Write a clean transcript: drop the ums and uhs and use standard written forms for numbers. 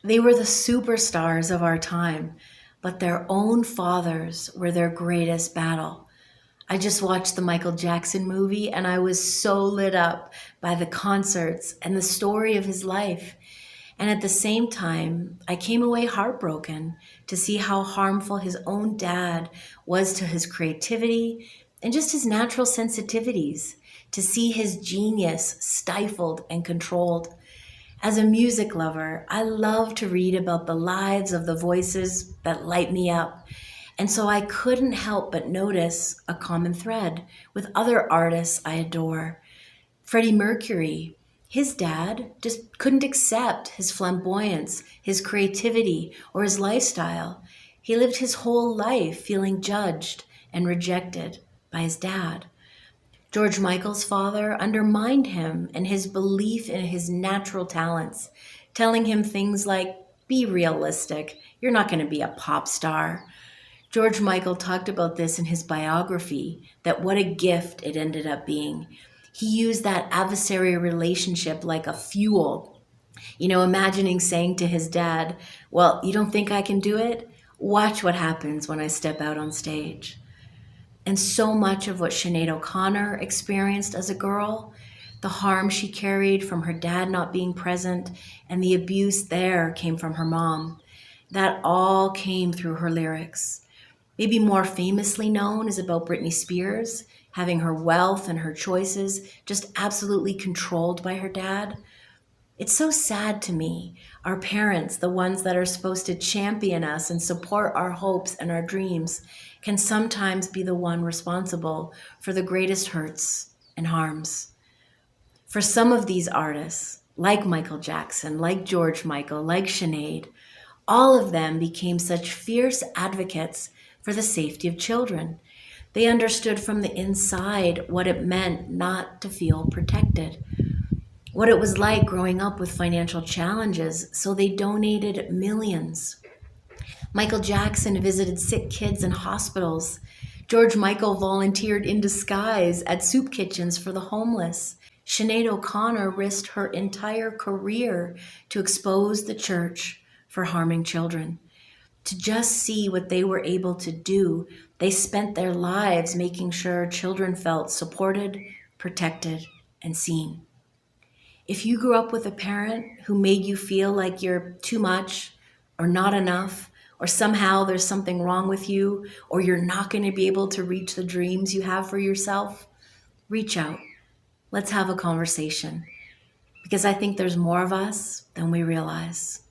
They were the superstars of our time, but their own fathers were their greatest battle. I just watched the Michael Jackson movie and I was so lit up by the concerts and the story of his life. And at the same time, I came away heartbroken to see how harmful his own dad was to his creativity and just his natural sensitivities, to see his genius stifled and controlled. As a music lover, I love to read about the lives of the voices that light me up. And so I couldn't help but notice a common thread with other artists I adore. Freddie Mercury, his dad just couldn't accept his flamboyance, his creativity, or his lifestyle. He lived his whole life feeling judged and rejected by his dad. George Michael's father undermined him and his belief in his natural talents, telling him things like, be realistic, you're not going to be a pop star. George Michael talked about this in his biography, that what a gift it ended up being. He used that adversary relationship like a fuel. Imagining saying to his dad, well, you don't think I can do it? Watch what happens when I step out on stage. And so much of what Sinead O'Connor experienced as a girl, the harm she carried from her dad not being present, and the abuse there came from her mom, that all came through her lyrics. Maybe more famously known is about Britney Spears having her wealth and her choices just absolutely controlled by her dad. It's so sad to me. Our parents, the ones that are supposed to champion us and support our hopes and our dreams, can sometimes be the one responsible for the greatest hurts and harms. For some of these artists, like Michael Jackson, like George Michael, like Sinead, all of them became such fierce advocates for the safety of children. They understood from the inside what it meant not to feel protected, what it was like growing up with financial challenges, so they donated millions. Michael Jackson visited sick kids in hospitals. George Michael volunteered in disguise at soup kitchens for the homeless. Sinead O'Connor risked her entire career to expose the church for harming children. To just see what they were able to do, they spent their lives making sure children felt supported, protected, and seen. If you grew up with a parent who made you feel like you're too much or not enough, or somehow there's something wrong with you, or you're not going to be able to reach the dreams you have for yourself, reach out. Let's have a conversation because I think there's more of us than we realize.